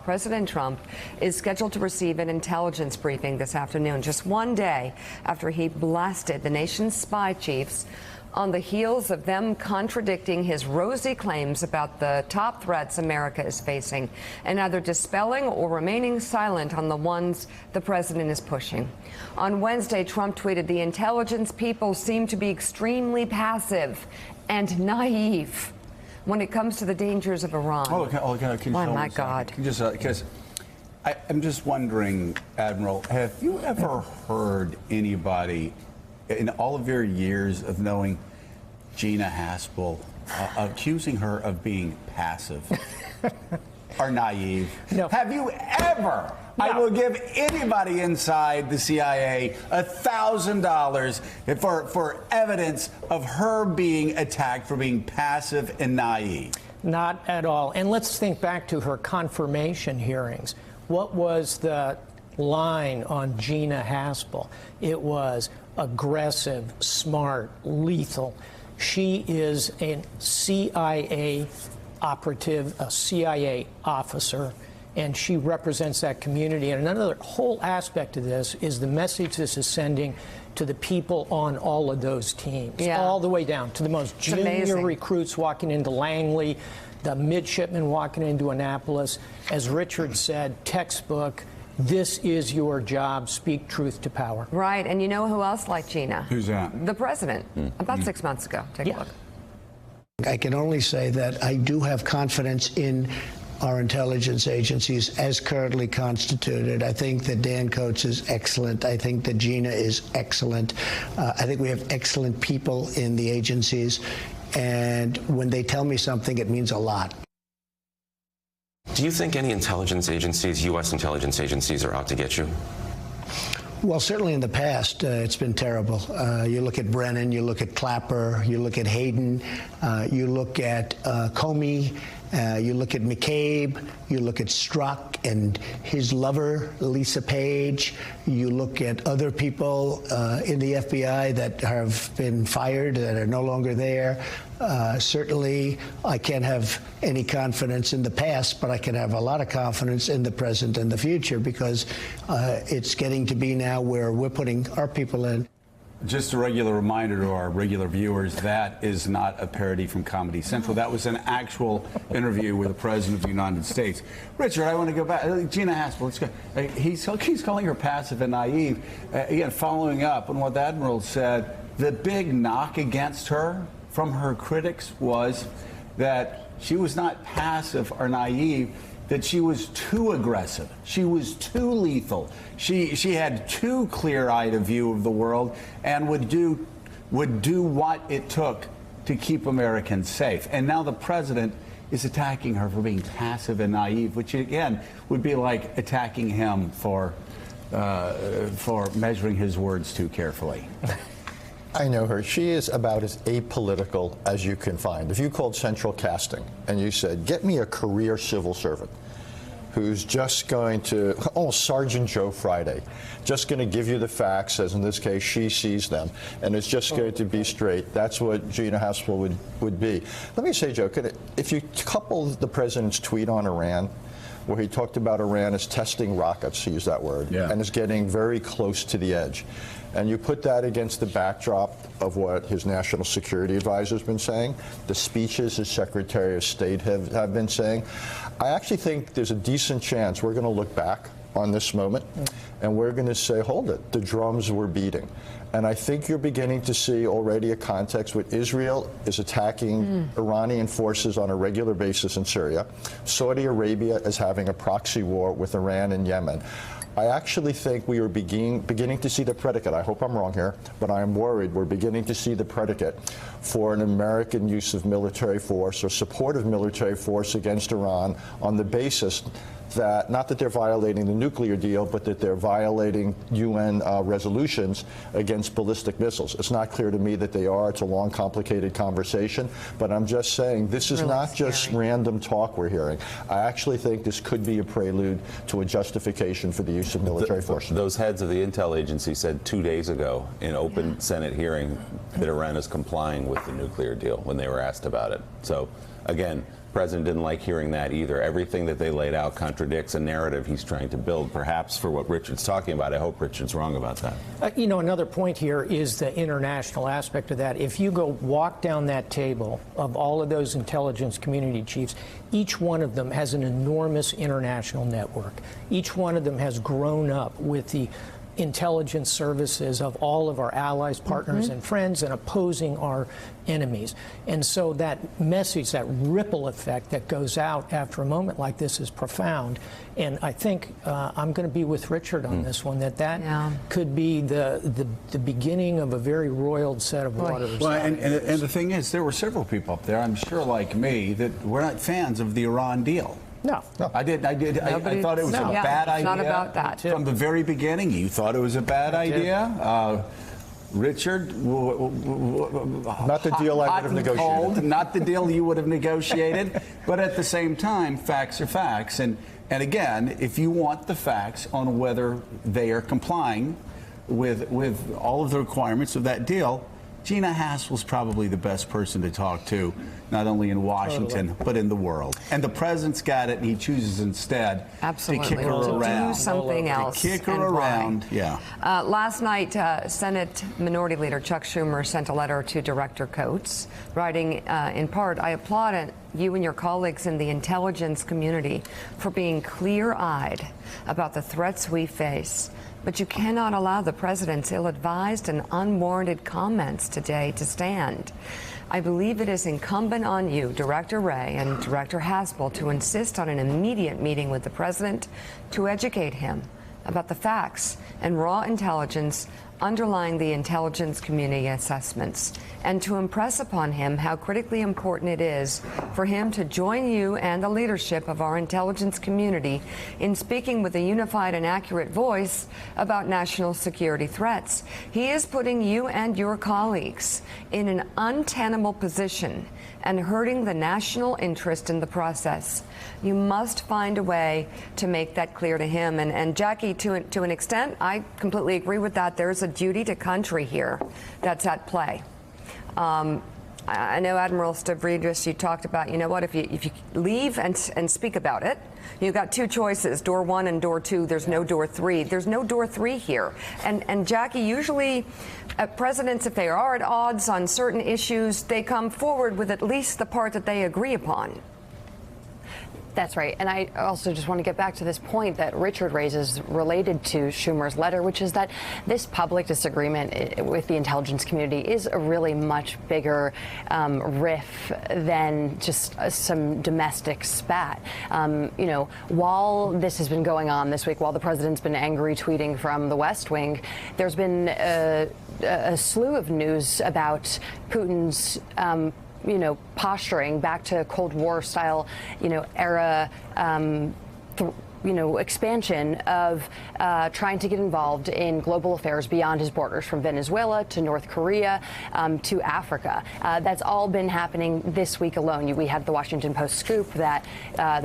President Trump is scheduled to receive an intelligence briefing this afternoon, just one day after he blasted the nation's spy chiefs on the heels of them contradicting his rosy claims about the top threats America is facing and either dispelling or remaining silent on the ones the president is pushing. On Wednesday, Trump tweeted, "The intelligence people seem to be extremely passive and naive when it comes to the dangers of Iran." Oh my God. Because I'm just wondering, Admiral, have you ever heard anybody in all of your years of knowing Gina Haspel accusing her of being passive or naive? No. Have you ever? No. I will give anybody inside the CIA $1,000 for evidence of her being attacked for being passive and naive. Not at all. And let's think back to her confirmation hearings. What was the line on Gina Haspel? It was aggressive, smart, lethal. She is a CIA operative, a CIA officer, and she represents that community. And another whole aspect of this is the message this is sending to the people on all of those teams, all the way down to the most junior recruits walking into Langley, the midshipmen walking into Annapolis. As Richard said, textbook. This is your job. Speak truth to power. Right. And you know who else liked Gina? Who's that? The president. About 6 months ago. Take a look. I can only say that I do have confidence in our intelligence agencies as currently constituted. I think that Dan Coats is excellent. I think that Gina is excellent. I think we have excellent people in the agencies. And when they tell me something, it means a lot. Do you think any intelligence agencies, U.S. intelligence agencies, are out to get you? Well, certainly in the past, it's been terrible. You look at Brennan, you look at Clapper, you look at Hayden, you look at Comey, you look at McCabe, you look at Strzok and his lover, Lisa Page. You look at other people in the FBI that have been fired, that are no longer there. Certainly, I can't have any confidence in the past, but I can have a lot of confidence in the present and the future, because it's getting to be now where we're putting our people in. Just a regular reminder to our regular viewers, that is not a parody from Comedy Central. That was an actual interview with the President of the United States. Richard, I want to go back. Gina Haspel, let's go. He's calling her passive and naive. Again, following up on what the Admiral said, the big knock against her from her critics was that she was not passive or naive, that she was too aggressive. She was too lethal. She had too clear-eyed a view of the world and would do what it took to keep Americans safe. And now the president is attacking her for being passive and naive, which again would be like attacking him for measuring his words too carefully. I know her. She is about as apolitical as you can find. If you called Central Casting and you said, get me a career civil servant who's just going to, Sergeant Joe Friday, just going to give you the facts, as in this case, she sees them, and it's just going to be straight. That's what Gina Haspel would be. Let me say, Joe, if you couple the president's tweet on Iran, where he talked about Iran as testing rockets, he used that word, and is getting very close to the edge. And you put that against the backdrop of what his national security advisor has been saying, the speeches his Secretary of State have been saying, I actually think there's a decent chance we're going to look back on this moment and we're going to say, hold it, the drums were beating. And I think you're beginning to see already a context where Israel is attacking Iranian forces on a regular basis in Syria. Saudi Arabia is having a proxy war with Iran and Yemen. I actually think we are beginning to see the predicate. I hope I'm wrong here, but I am worried we're beginning to see the predicate for an American use of military force or support of military force against Iran on the basis that, not that they're violating the nuclear deal, but that they're violating UN resolutions against ballistic missiles. It's not clear to me that they are. It's a long, complicated conversation. But I'm just saying this is not just random talk we're hearing. I actually think this could be a prelude to a justification for the use of military force. Those heads of the intel agency said 2 days ago in open Senate hearing that Iran is complying with the nuclear deal when they were asked about it. So, again, president didn't like hearing that either. Everything that they laid out contradicts a narrative he's trying to build, perhaps for what Richard's talking about. I hope Richard's wrong about that. You know, another point here is the international aspect of that. If you go walk down that table of all of those intelligence community chiefs, each one of them has an enormous international network. Each one of them has grown up with the intelligence services of all of our allies, partners, and friends, and opposing our enemies. And so that message, that ripple effect that goes out after a moment like this is profound. And I think I'm going to be with Richard on this one, that could be the beginning of a very roiled set of waters. Well, and the thing is, there were several people up there, I'm sure like me, that were not fans of the Iran deal. No. I thought it was a bad idea. It's not about that. From the very beginning, you thought it was a bad idea. Richard, not the deal I would have negotiated. Cold, not the deal you would have negotiated. But at the same time, facts are facts. And again, if you want the facts on whether they are complying with all of the requirements of that deal, Gina Haspel's probably the best person to talk to, not only in Washington, but in the world. And the president's got it, and he chooses instead to kick her around. Do something else. To kick her around, yeah. Last night, Senate Minority Leader Chuck Schumer sent a letter to Director Coates, writing in part, "I applaud you and your colleagues in the intelligence community for being clear-eyed about the threats we face. But you cannot allow the president's ill-advised and unwarranted comments today to stand. I believe it is incumbent on you, Director Wray and Director Haspel, to insist on an immediate meeting with the president to educate him about the facts and raw intelligence underlying the intelligence community assessments, and to impress upon him how critically important it is for him to join you and the leadership of our intelligence community in speaking with a unified and accurate voice about national security threats. He is putting you and your colleagues in an untenable position and hurting the national interest in the process. You must find a way to make that clear to him." And Jackie, to an extent, I completely agree with that. There's a duty to country here that's at play. I know Admiral Stavridis, you talked about, you know what, if you leave and speak about it, you've got two choices, door one and door two. There's no door three. There's no door three here. And Jackie, usually presidents, if they are at odds on certain issues, they come forward with at least the part that they agree upon. That's right. And I also just want to get back to this point that Richard raises related to Schumer's letter, which is that this public disagreement with the intelligence community is a really much bigger riff than just some domestic spat. You know, while this has been going on this week, while the president's been angry tweeting from the West Wing, there's been a slew of news about Putin's posturing back to Cold War style, era, expansion of trying to get involved in global affairs beyond his borders, from Venezuela to North Korea to Africa. That's all been happening this week alone. We had the Washington Post scoop that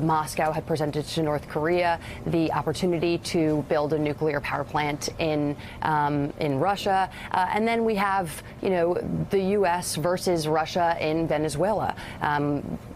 Moscow had presented to North Korea the opportunity to build a nuclear power plant in Russia, and then we have the U.S. versus Russia in Venezuela.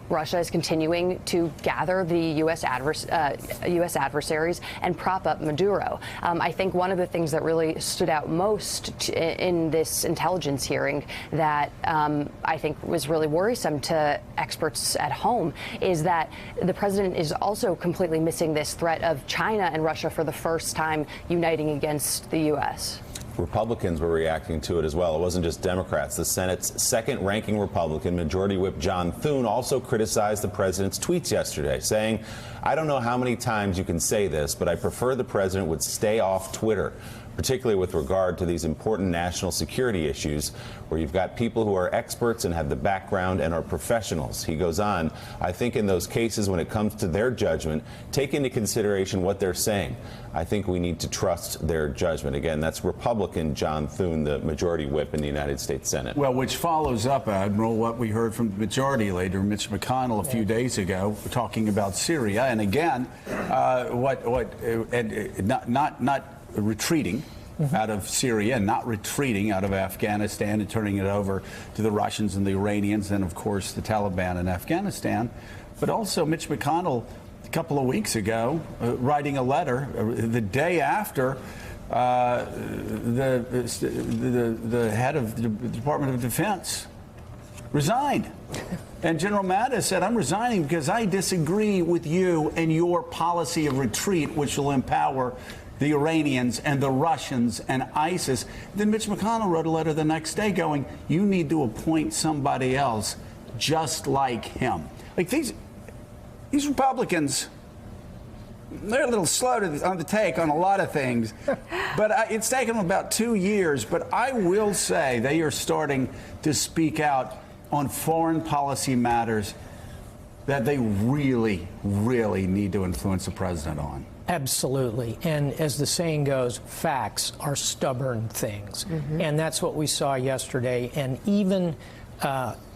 Russia is continuing to gather the U.S. adversaries and prop up Maduro. I think one of the things that really stood out most in this intelligence hearing that I think was really worrisome to experts at home is that the president is also completely missing this threat of China and Russia for the first time uniting against the U.S. Republicans were reacting to it as well. It wasn't just Democrats. The Senate's second-ranking Republican, Majority Whip John Thune, also criticized the president's tweets yesterday, saying, "I don't know how many times you can say this, but I prefer the president would stay off Twitter, particularly with regard to these important national security issues where you've got people who are experts and have the background and are professionals." He goes on, "I think in those cases when it comes to their judgment, take into consideration what they're saying. I think we need to trust their judgment." Again, that's Republican John Thune, the Majority Whip in the United States Senate. Well, which follows up, Admiral, what we heard from the Majority Leader Mitch McConnell a few days ago, talking about Syria, and again, not retreating out of Syria, not retreating out of Afghanistan and turning it over to the Russians and the Iranians and, of course, the Taliban in Afghanistan. but also Mitch McConnell a couple of weeks ago writing a letter the day after the head of the Department of Defense resigned. And General Mattis said, I'm resigning because I disagree with you and your policy of retreat, which will empower the Iranians and the Russians and ISIS. Then Mitch McConnell wrote a letter the next day going, you need to appoint somebody else just like him. Like these Republicans, they're a little slow on the take on a lot of things, but it's taken them about 2 years. But I will say they are starting to speak out on foreign policy matters that they really, really need to influence the president on. Absolutely. And as the saying goes, facts are stubborn things. And that's what we saw yesterday. And even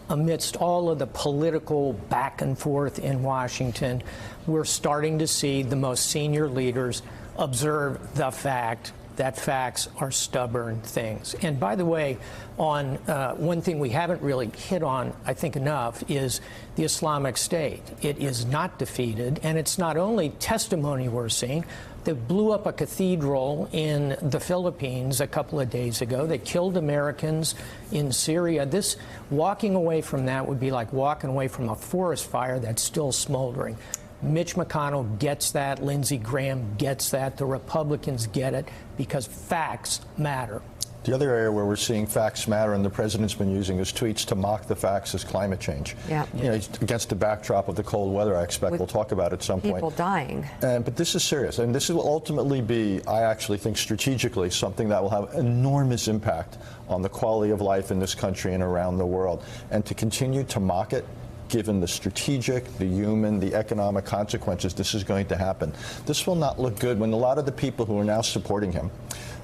amidst all of the political back and forth in Washington, we're starting to see the most senior leaders observe the fact that facts are stubborn things. And by the way, on one thing we haven't really hit on, I think, enough is the Islamic State. It is not defeated, and it's not only testimony we're seeing. They blew up a cathedral in the Philippines a couple of days ago. They killed Americans in Syria. This, walking away from that would be like walking away from a forest fire that's still smoldering. Mitch McConnell gets that. Lindsey Graham gets that. The Republicans get it because facts matter. The other area where we're seeing facts matter, and the president's been using his tweets to mock the facts, is climate change. Yeah. You know, against the backdrop of the cold weather, I expect we'll talk about at some point. People dying. But this is serious, and this will ultimately be, I actually think, strategically, something that will have enormous impact on the quality of life in this country and around the world. And to continue to mock it, given the strategic, the human, the economic consequences, this is going to happen. This will not look good when a lot of the people who are now supporting him,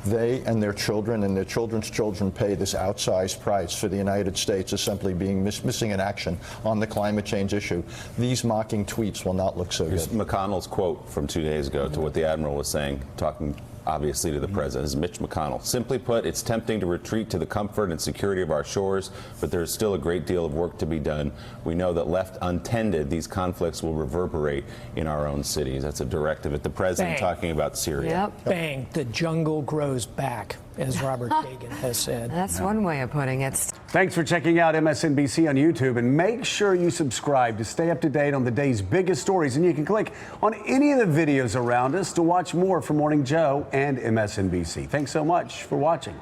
they and their children and their children's children pay this outsized price for the United States as simply being missing in action on the climate change issue. These mocking tweets will not look so good. Here's McConnell's quote from 2 days ago to what the Admiral was saying, talking obviously to the president, is Mitch McConnell. Simply put, it's tempting to retreat to the comfort and security of our shores, but there's still a great deal of work to be done. We know that left untended, these conflicts will reverberate in our own cities. That's a directive at the president. Bang. Talking about Syria. Yep. Bang, the jungle grows back, as Robert Kagan has said. That's one way of putting it. Thanks for checking out MSNBC on YouTube, and make sure you subscribe to stay up to date on the day's biggest stories. And you can click on any of the videos around us to watch more from Morning Joe and MSNBC. Thanks so much for watching.